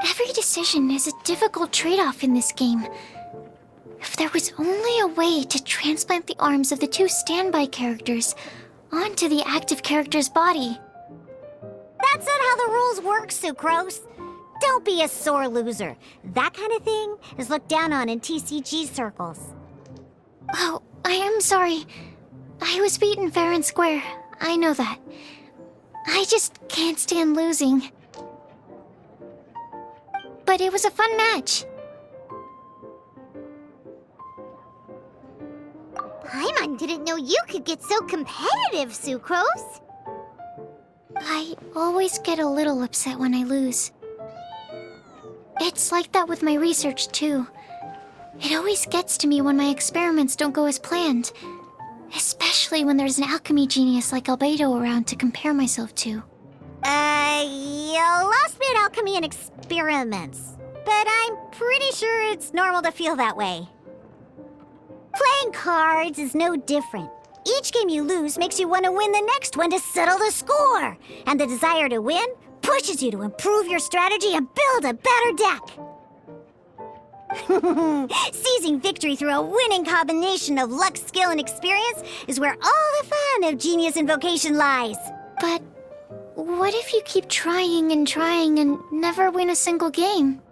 Every decision is a difficult trade-off in this game. If there was only a way to transplant the arms of the two standby characters onto the active character's body. That's not how the rules work, Sucrose. Don't be a sore loser. That kind of thing is looked down on in TCG circles. Oh, I am sorry. I was beaten fair and square. I know that. I just can't stand losing. But it was a fun match. Paimon didn't know you could get so competitive, Sucrose. I always get a little upset when I lose. It's like that with my research, too. It always gets to me when my experiments don't go as planned. Especially when there's an alchemy genius like Albedo around to compare myself to. You lost me at alchemy and experiments. But I'm pretty sure it's normal to feel that way. Playing cards is no different. Each game you lose makes you want to win the next one to settle the score. And the desire to win pushes you to improve your strategy and build a better deck. Seizing victory through a winning combination of luck, skill, and experience is where all the fun of Genius Invocation lies. But what if you keep trying and never win a single game?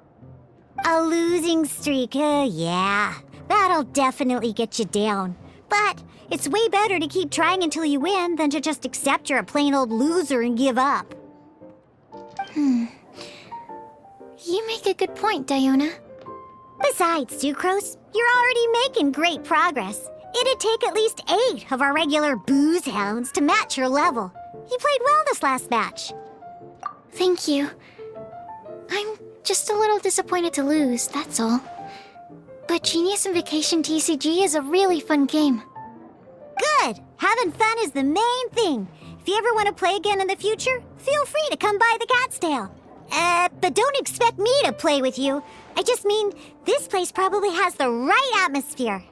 A losing streak, yeah. That'll definitely get you down. But it's way better to keep trying until you win than to just accept you're a plain old loser and give up. You make a good point, Diona. Besides, Sucrose, you're already making great progress. It'd take at least 8 of our regular booze hounds to match your level. You played well this last match. Thank you. I'm just a little disappointed to lose, that's all. But Genius Invocation TCG is a really fun game. Good! Having fun is the main thing. If you ever want to play again in the future, feel free to come by the Cat's Tail. But don't expect me to play with you. I just mean, this place probably has the right atmosphere.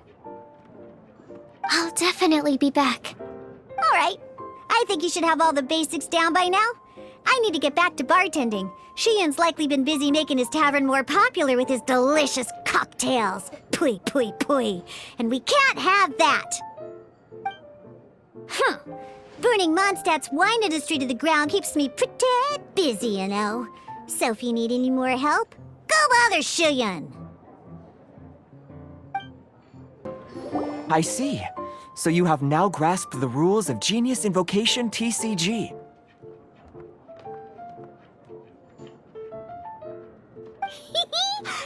I'll definitely be back. All right. I think you should have all the basics down by now. I need to get back to bartending. Shiyan's likely been busy making his tavern more popular with his delicious cocktails. Pui, pui, pui. And we can't have that. Burning Mondstadt's wine industry to the ground keeps me pretty busy, you know. So if you need any more help, go bother Shiyan. I see. So you have now grasped the rules of Genius Invocation TCG.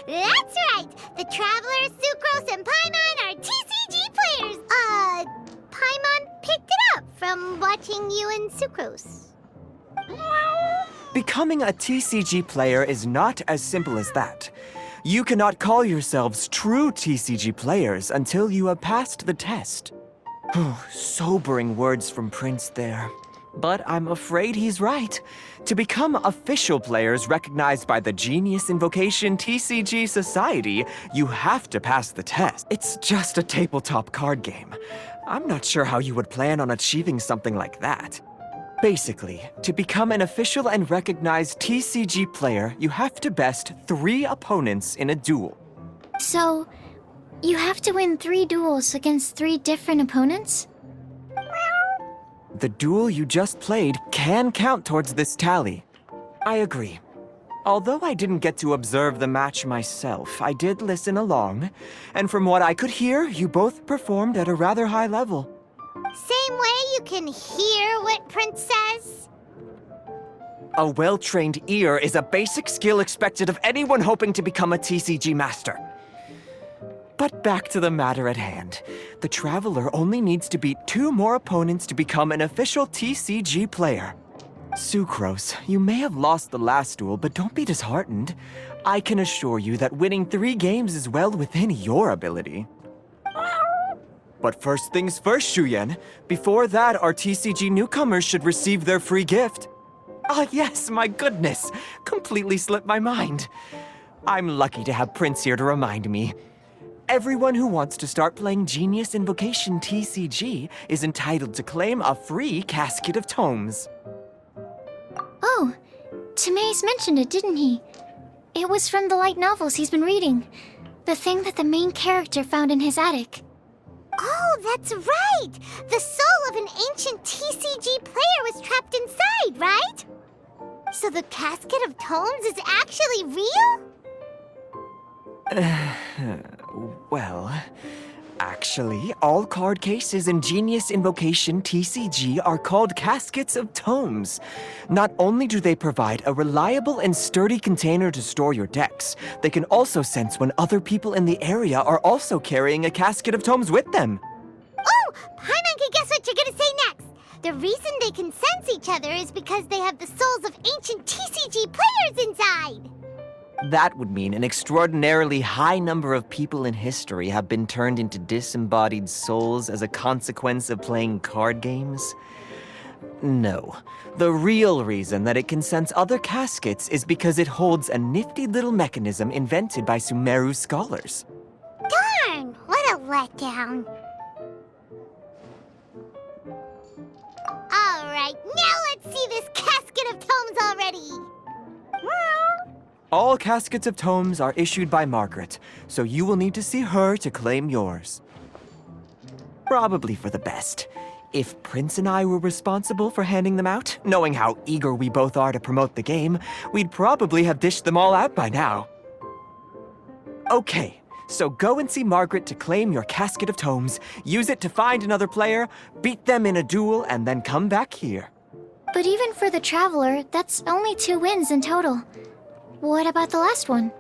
That's right! The Traveler, Sucrose, and Paimon are TCG players! Paimon picked it up from watching you and Sucrose. Becoming a TCG player is not as simple as that. You cannot call yourselves true TCG players until you have passed the test. Sobering words from Prince there. But I'm afraid he's right. To become official players recognized by the Genius Invocation TCG Society, you have to pass the test. It's just a tabletop card game. I'm not sure how you would plan on achieving something like that. Basically, to become an official and recognized TCG player, you have to best 3 opponents in a duel. So, you have to win 3 duels against 3 different opponents? The duel you just played can count towards this tally. I agree. Although I didn't get to observe the match myself, I did listen along, and from what I could hear, you both performed at a rather high level. Same way you can hear what Prince says? A well-trained ear is a basic skill expected of anyone hoping to become a TCG master. But back to the matter at hand. The Traveler only needs to beat 2 more opponents to become an official TCG player. Sucrose, you may have lost the last duel, but don't be disheartened. I can assure you that winning 3 games is well within your ability. But first things first, Shuyen. Before that, our TCG newcomers should receive their free gift. Ah, yes, my goodness. Completely slipped my mind. I'm lucky to have Prince here to remind me. Everyone who wants to start playing Genius Invocation TCG is entitled to claim a free casket of tomes. Oh, Timaeus mentioned it, didn't he? It was from the light novels he's been reading. The thing that the main character found in his attic. Oh, that's right! The soul of an ancient TCG player was trapped inside, right? So the Casket of Tomes is actually real? Well, actually, all card cases in Genius Invocation TCG are called Caskets of Tomes. Not only do they provide a reliable and sturdy container to store your decks, they can also sense when other people in the area are also carrying a Casket of Tomes with them. Oh, Paimon can guess what you're gonna say next. The reason they can sense each other is because they have the souls of ancient TCG players inside. That would mean an extraordinarily high number of people in history have been turned into disembodied souls as a consequence of playing card games. No. The real reason that it can sense other caskets is because it holds a nifty little mechanism invented by Sumeru scholars. Darn, what a letdown. Alright, now let's see this Casket of Tomes already. All Caskets of Tomes are issued by Margaret, so you will need to see her to claim yours. Probably for the best. If Prince and I were responsible for handing them out, knowing how eager we both are to promote the game, we'd probably have dished them all out by now. Okay, so go and see Margaret to claim your Casket of Tomes, use it to find another player, beat them in a duel, and then come back here. But even for the Traveler, that's only 2 wins in total. What about the last one?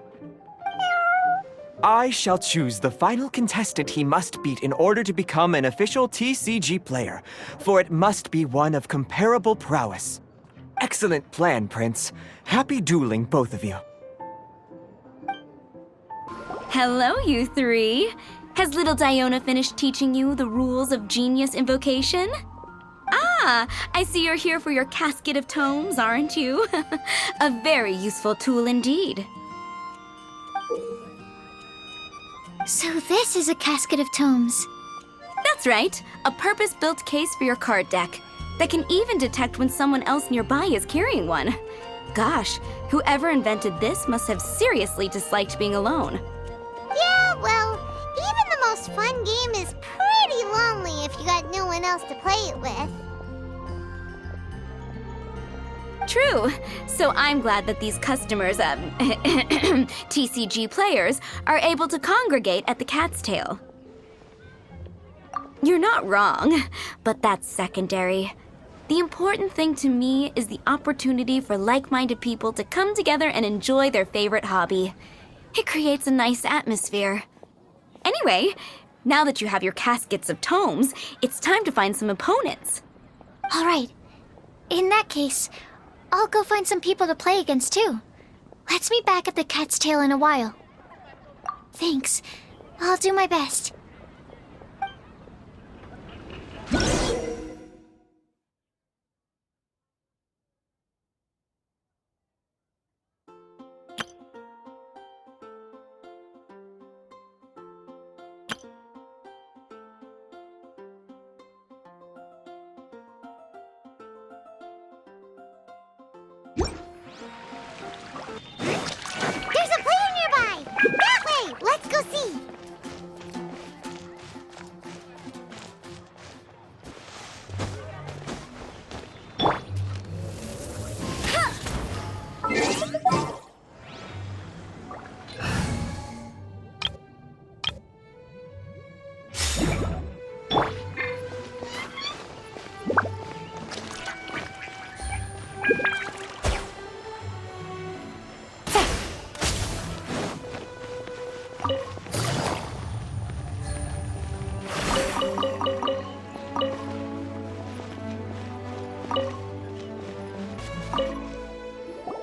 I shall choose the final contestant he must beat in order to become an official TCG player, for it must be one of comparable prowess. Excellent plan, Prince. Happy dueling, both of you. Hello, you three. Has little Diona finished teaching you the rules of Genius Invocation? Ah, I see you're here for your Casket of Tomes, aren't you? A very useful tool indeed. So this is a Casket of Tomes. That's right, a purpose-built case for your card deck that can even detect when someone else nearby is carrying one. Gosh, whoever invented this must have seriously disliked being alone. Yeah, well, even the most fun game is pretty lonely if you got no one else to play it with. True. So I'm glad that these customers, TCG players, are able to congregate at the Cat's Tail. You're not wrong, but that's secondary. The important thing to me is the opportunity for like-minded people to come together and enjoy their favorite hobby. It creates a nice atmosphere. Anyway, now that you have your Caskets of Tomes, it's time to find some opponents. All right. In that case, I'll go find some people to play against too. Let's meet back at the Cat's Tail in a while. Thanks. I'll do my best. There's a player nearby! That way! Let's go see!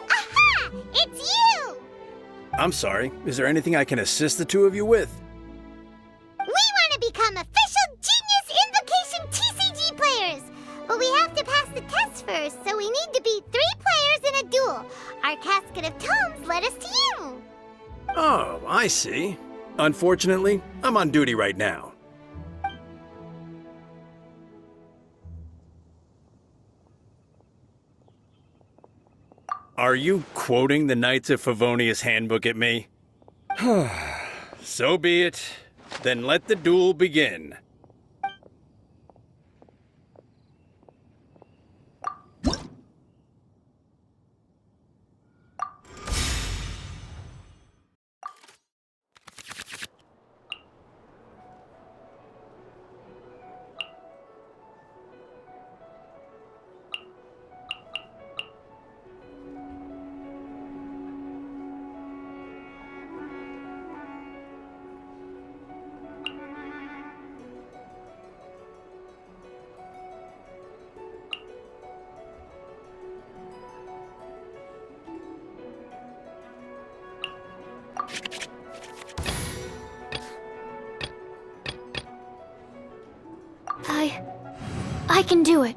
Aha! It's you! I'm sorry, is there anything I can assist the two of you with? We want to become official Genius Invocation TCG players! But we have to pass the test first, so we need to beat 3 players in a duel. Our Casket of Tomes led us to you! Oh, I see. Unfortunately, I'm on duty right now. Are you quoting the Knights of Favonius handbook at me? So be it. Then let the duel begin. I can do it.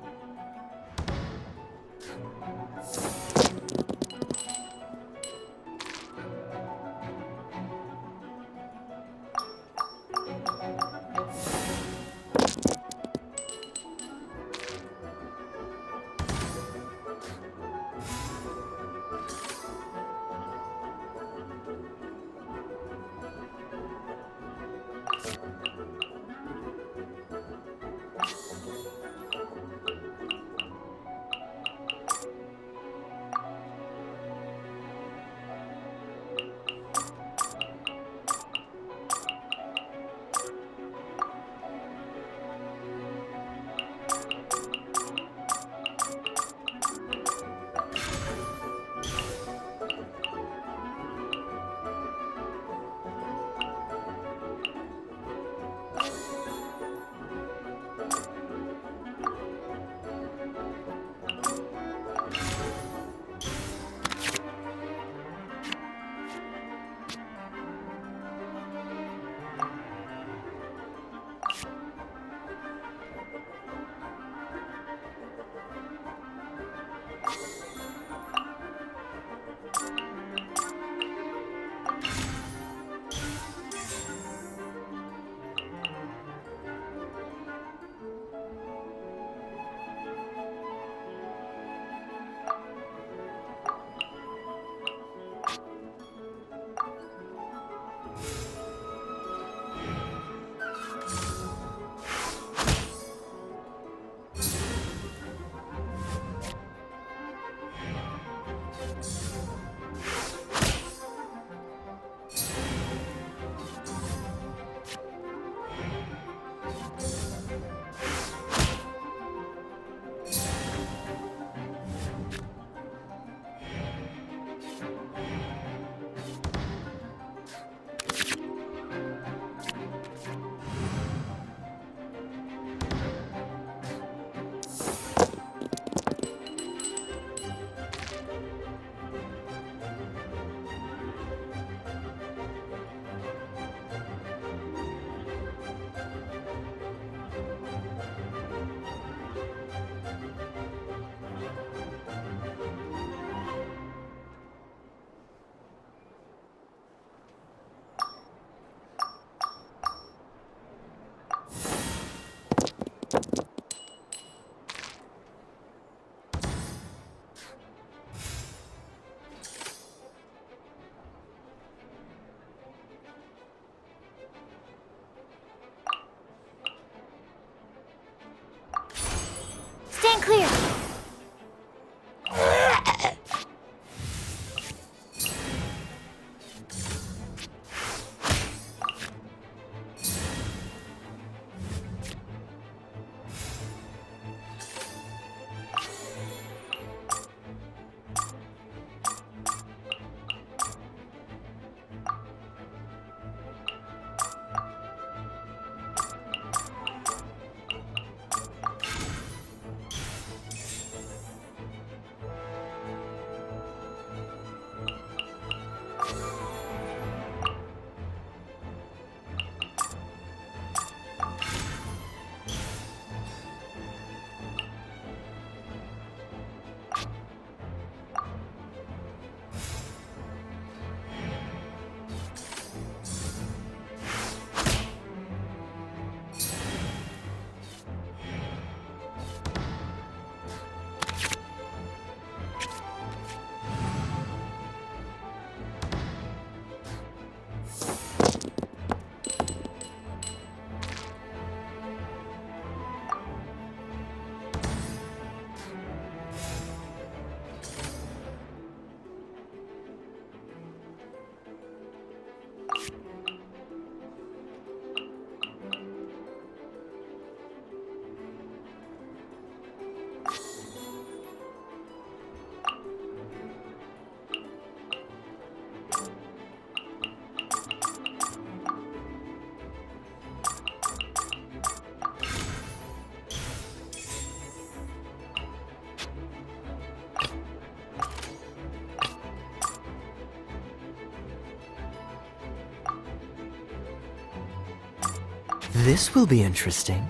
This will be interesting.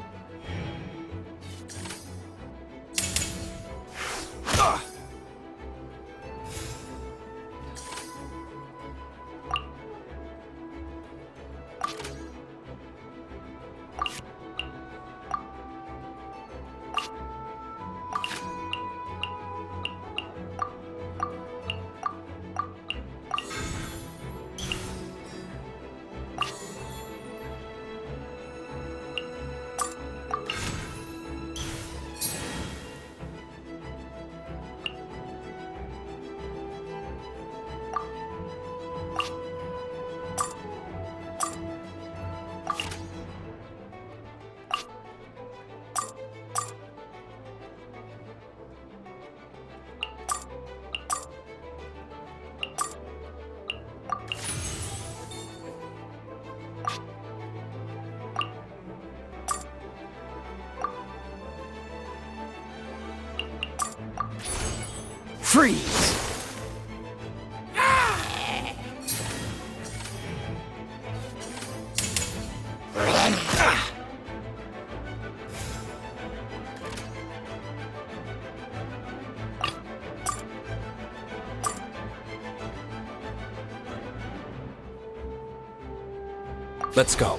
Freeze! Let's go.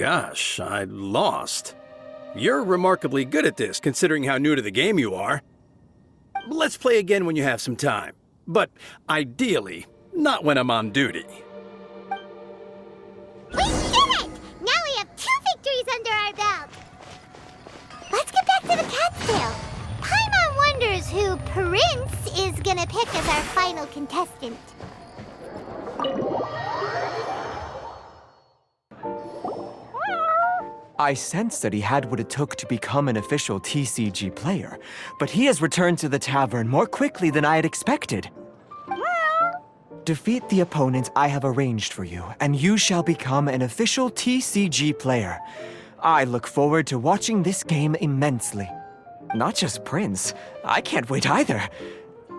Gosh, I lost. You're remarkably good at this, considering how new to the game you are. Let's play again when you have some time. But ideally, not when I'm on duty. We did it! Now we have 2 victories under our belt. Let's get back to the Catskill. Paimon wonders who Prince is gonna pick as our final contestant. I sensed that he had what it took to become an official TCG player, but he has returned to the tavern more quickly than I had expected. Defeat the opponent I have arranged for you, and you shall become an official TCG player. I look forward to watching this game immensely. Not just Prince, I can't wait either.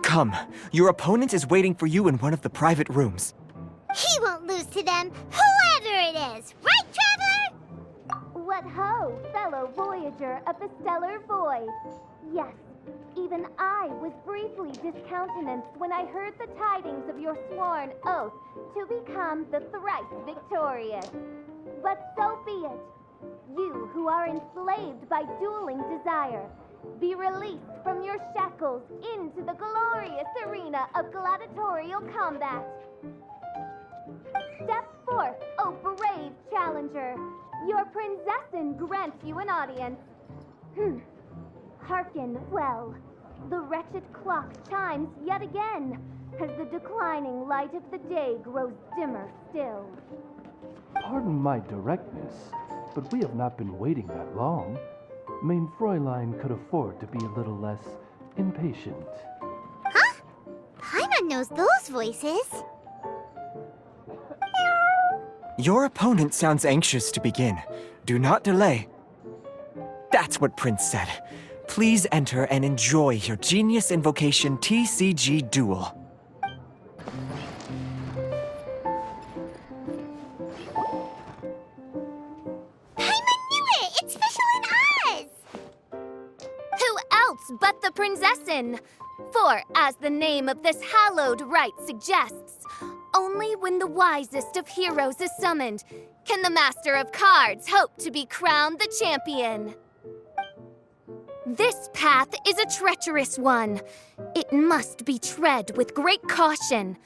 Come, your opponent is waiting for you in one of the private rooms. He won't lose to them, whoever it is. Right, Traveler? What ho, fellow voyager of the stellar void. Yes, even I was briefly discountenanced when I heard the tidings of your sworn oath to become the thrice victorious. But so be it. You who are enslaved by dueling desire, be released from your shackles into the glorious arena of gladiatorial combat. Step forth, O brave challenger. Your princessin grants you an audience. Hearken well. The wretched clock chimes yet again, as the declining light of the day grows dimmer still. Pardon my directness, but we have not been waiting that long. Mein Fräulein could afford to be a little less impatient. Huh? Paimon knows those voices. Your opponent sounds anxious to begin. Do not delay. That's what Prince said. Please enter and enjoy your Genius Invocation TCG duel. Paimon knew it! It's Fischl and Oz! Who else but the Prinzessin? For, as the name of this hallowed rite suggests, only when the wisest of heroes is summoned can the Master of Cards hope to be crowned the champion. This path is a treacherous one. It must be tread with great caution,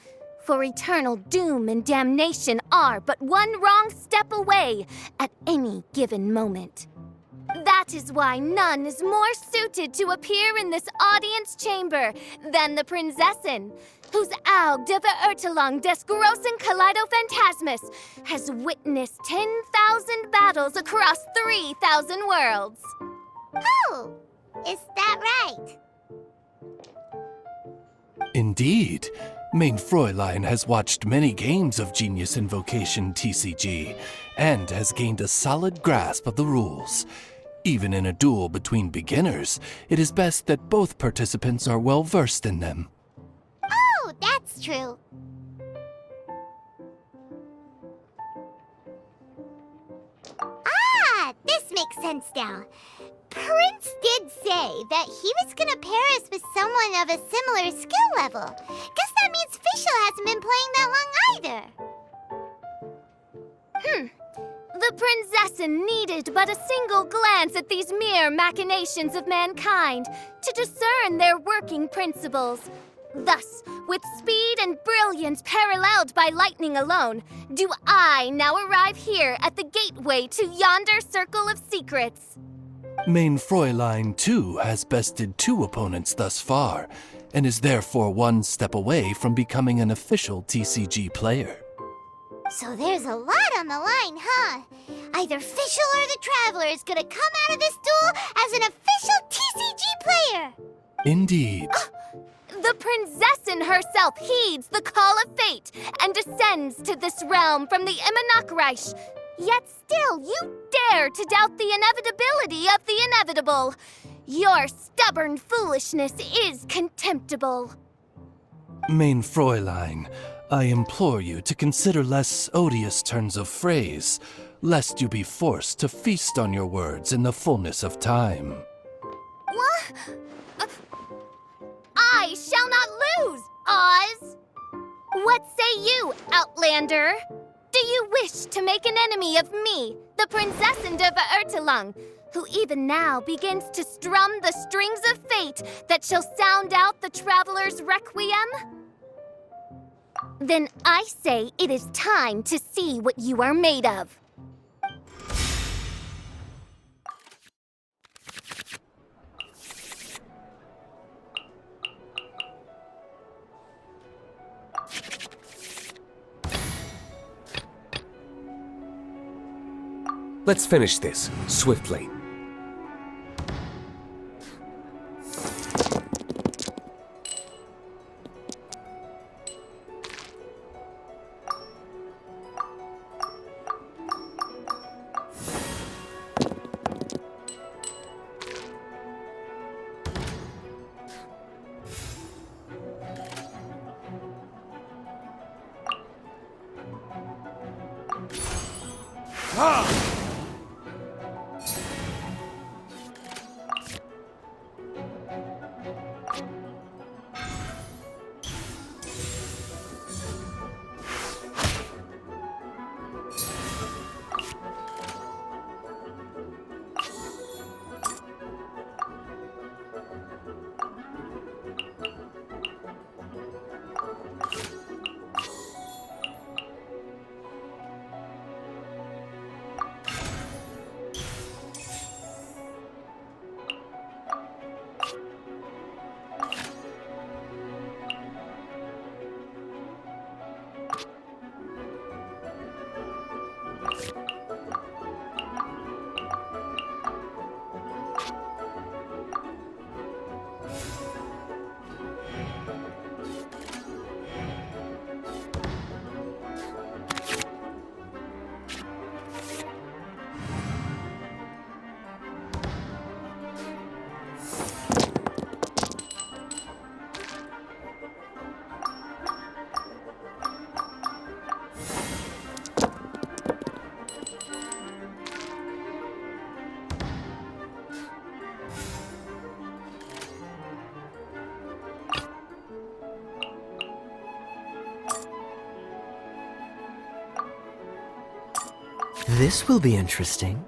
for eternal doom and damnation are but one wrong step away at any given moment. That is why none is more suited to appear in this audience chamber than the Prinzessin, whose Aug de Verurtelung des großen Kaleido-Phantasmus has witnessed 10,000 battles across 3,000 worlds. Oh, is that right? Indeed. Mein Fräulein has watched many games of Genius Invocation TCG and has gained a solid grasp of the rules. Even in a duel between beginners, it is best that both participants are well versed in them. Oh, that's true. Ah, this makes sense now. Prince did say that he was gonna pair us with someone of a similar skill level. Guess that means Fischl hasn't been playing that long either. The Prinzessin needed but a single glance at these mere machinations of mankind to discern their working principles. Thus, with speed and brilliance paralleled by lightning alone, do I now arrive here at the gateway to yonder circle of secrets. Mein Fräulein, too, has bested 2 opponents thus far, and is therefore one step away from becoming an official TCG player. So there's a lot on the line, huh? Either Fischl or the Traveler is gonna come out of this duel as an official TCG player! Indeed. The Prinzessin herself heeds the call of fate and descends to this realm from the Immanakreich. Yet still, you dare to doubt the inevitability of the inevitable. Your stubborn foolishness is contemptible. Mein Fräulein, I implore you to consider less odious turns of phrase, lest you be forced to feast on your words in the fullness of time. What? I shall not lose, Oz! What say you, Outlander? Do you wish to make an enemy of me, the Prinzessin de Verurtelung, who even now begins to strum the strings of fate that shall sound out the Traveler's Requiem? Then I say it is time to see what you are made of. Let's finish this, swiftly. This will be interesting.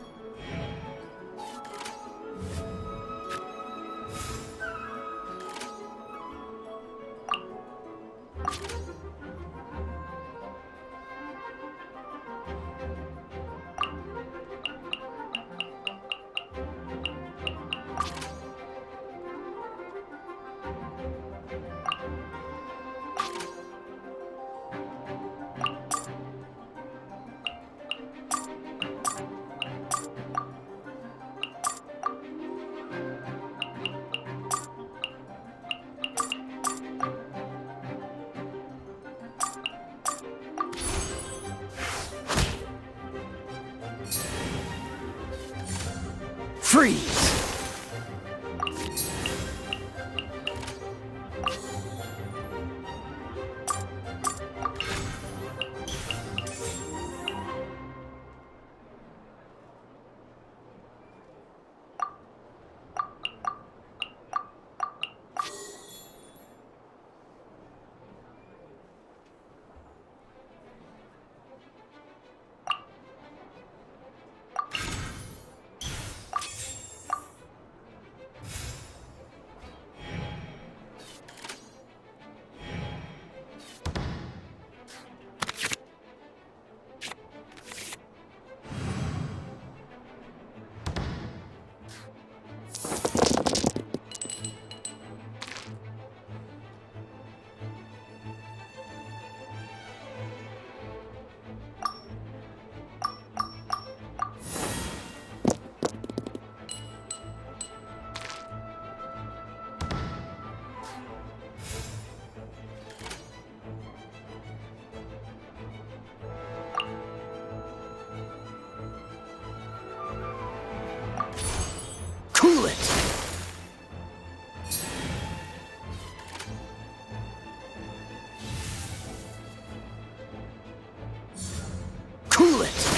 Freeze! Cool it! Cool it!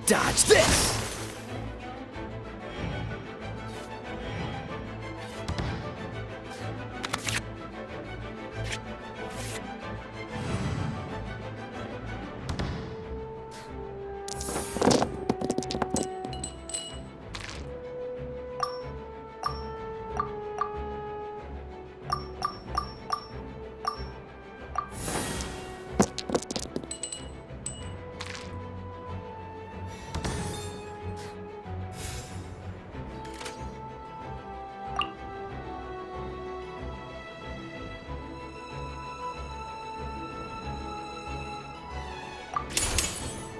Dodge this!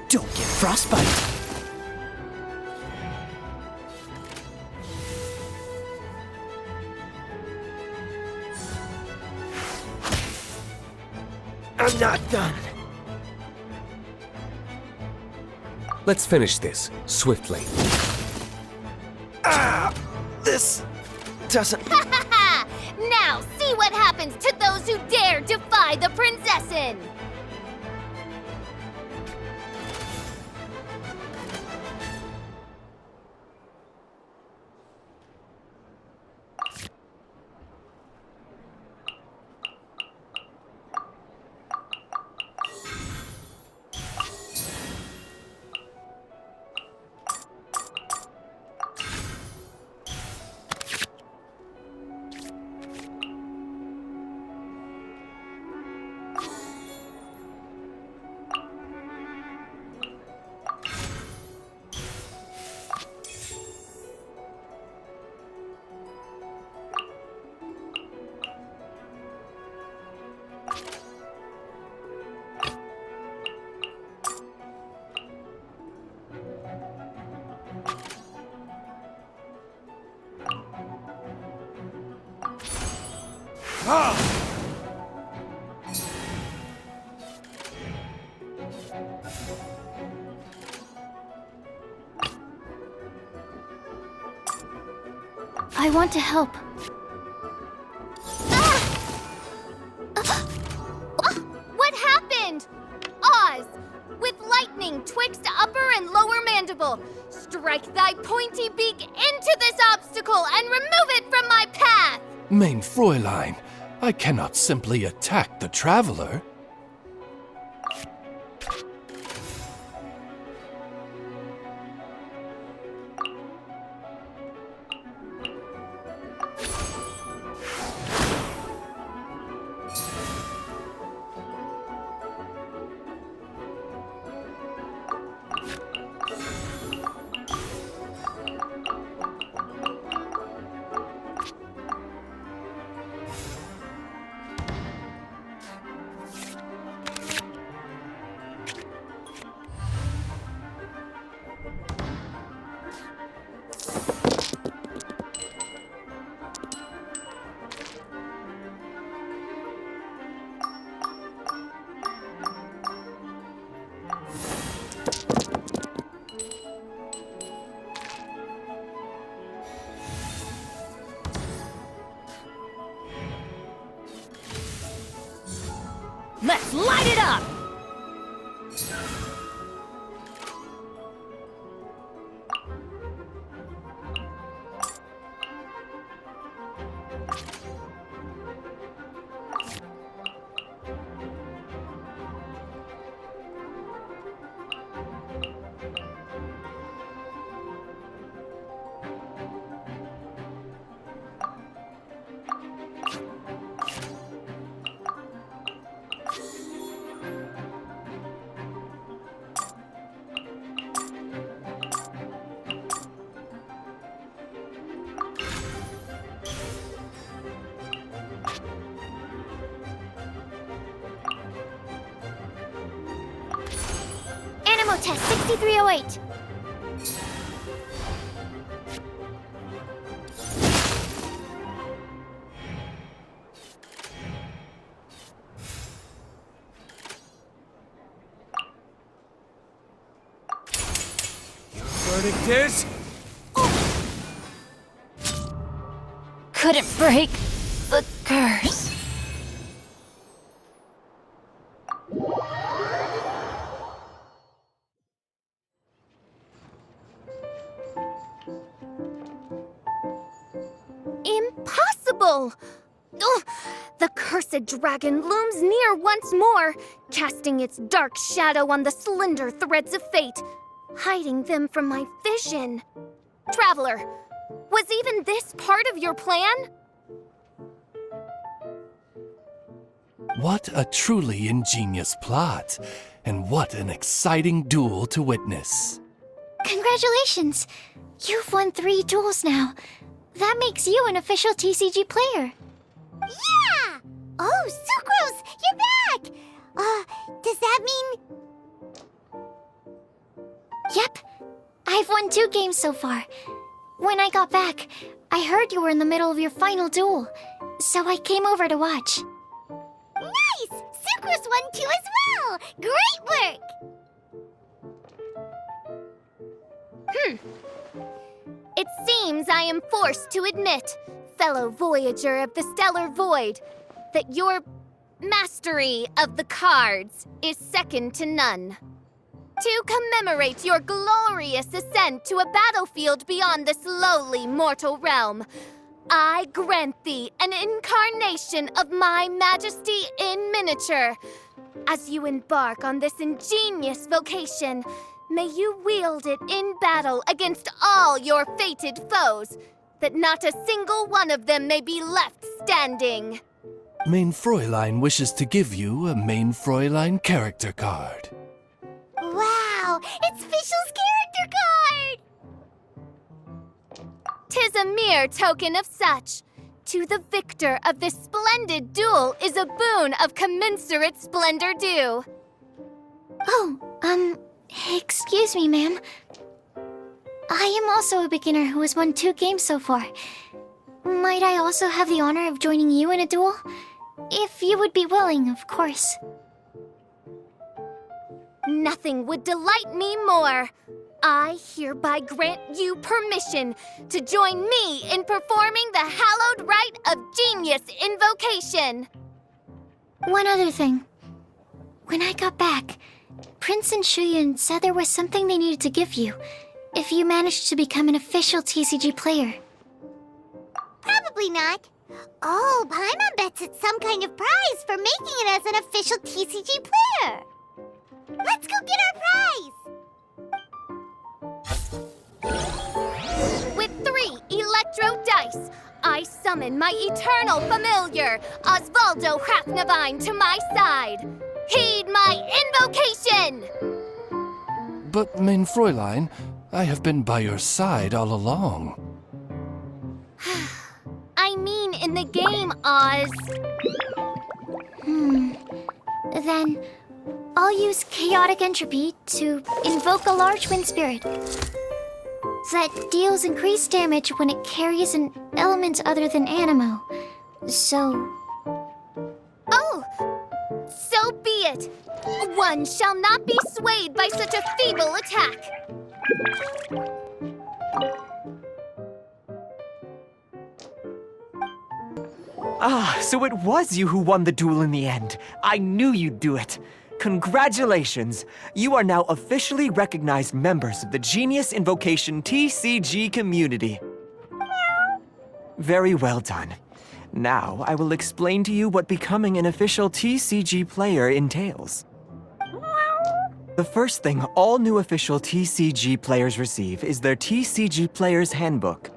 Don't get frostbite. I'm not done. Let's finish this swiftly. This doesn't... Now see what happens to those who dare defy the Princessin! I want to help. What happened? Oz, with lightning twixt upper and lower mandible, strike thy pointy beak into this obstacle and remove it from my path! Mein Fräulein, I cannot simply attack the traveler. Let's light it up! Animal test 6308. Verdict is... Couldn't break the curse. Impossible! Ugh, the cursed dragon looms near once more, casting its dark shadow on the slender threads of fate, hiding them from my vision. Traveler, was even this part of your plan? What a truly ingenious plot, and what an exciting duel to witness. Congratulations! You've won 3 duels now. That makes you an official TCG player. Yeah! Oh, Sucrose, you're back! Does that mean... Yep. I've won 2 games so far. When I got back, I heard you were in the middle of your final duel, so I came over to watch. Nice! Sucrose won too as well! Great work! It seems I am forced to admit, fellow Voyager of the Stellar Void, that your mastery of the cards is second to none. To commemorate your glorious ascent to a battlefield beyond this lowly mortal realm, I grant thee an incarnation of my majesty in miniature. As you embark on this ingenious vocation, may you wield it in battle against all your fated foes, that not a single one of them may be left standing. Main Fräulein wishes to give you a Main Fräulein character card. Wow! It's Fischl's character card! 'Tis a mere token of such. To the victor of this splendid duel is a boon of commensurate splendor due. Oh, excuse me, ma'am. I am also a beginner who has won 2 games so far. Might I also have the honor of joining you in a duel? If you would be willing, of course. Nothing would delight me more. I hereby grant you permission to join me in performing the hallowed rite of genius invocation. One other thing. When I got back, Prince and Shuyan said there was something they needed to give you if you managed to become an official TCG player. Probably not. Oh, Paimon bets it's some kind of prize for making it as an official TCG player. Let's go get our prize! With 3 electro dice, I summon my eternal familiar, Osvaldo Hrafnavine, to my side. Heed my invocation! But, Main Fräulein, I have been by your side all along. I mean in the game, Oz. Then, I'll use Chaotic Entropy to invoke a large wind spirit that deals increased damage when it carries an element other than Animo. So... Oh, so be it. One shall not be swayed by such a feeble attack. Ah, so it was you who won the duel in the end. I knew you'd do it. Congratulations! You are now officially recognized members of the Genius Invocation TCG community. Very well done. Now, I will explain to you what becoming an official TCG player entails. The first thing all new official TCG players receive is their TCG Player's Handbook.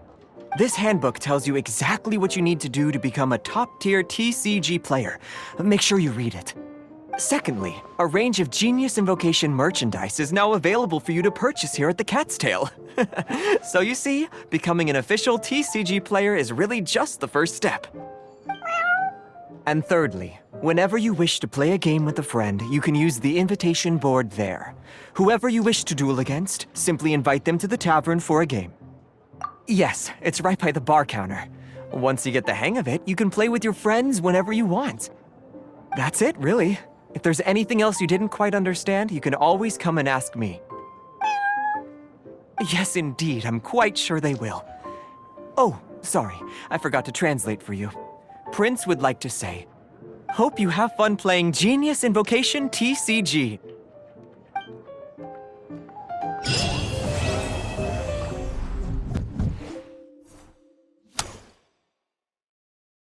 This handbook tells you exactly what you need to do to become a top-tier TCG player. Make sure you read it. Secondly, a range of Genius Invocation merchandise is now available for you to purchase here at the Cat's Tail. So you see, becoming an official TCG player is really just the first step. And thirdly, whenever you wish to play a game with a friend, you can use the invitation board there. Whoever you wish to duel against, simply invite them to the tavern for a game. Yes, it's right by the bar counter. Once you get the hang of it, you can play with your friends whenever you want. That's it, really. If there's anything else you didn't quite understand, you can always come and ask me. Yes, indeed, I'm quite sure they will. Oh, sorry, I forgot to translate for you. Prince would like to say, hope you have fun playing Genius Invocation TCG.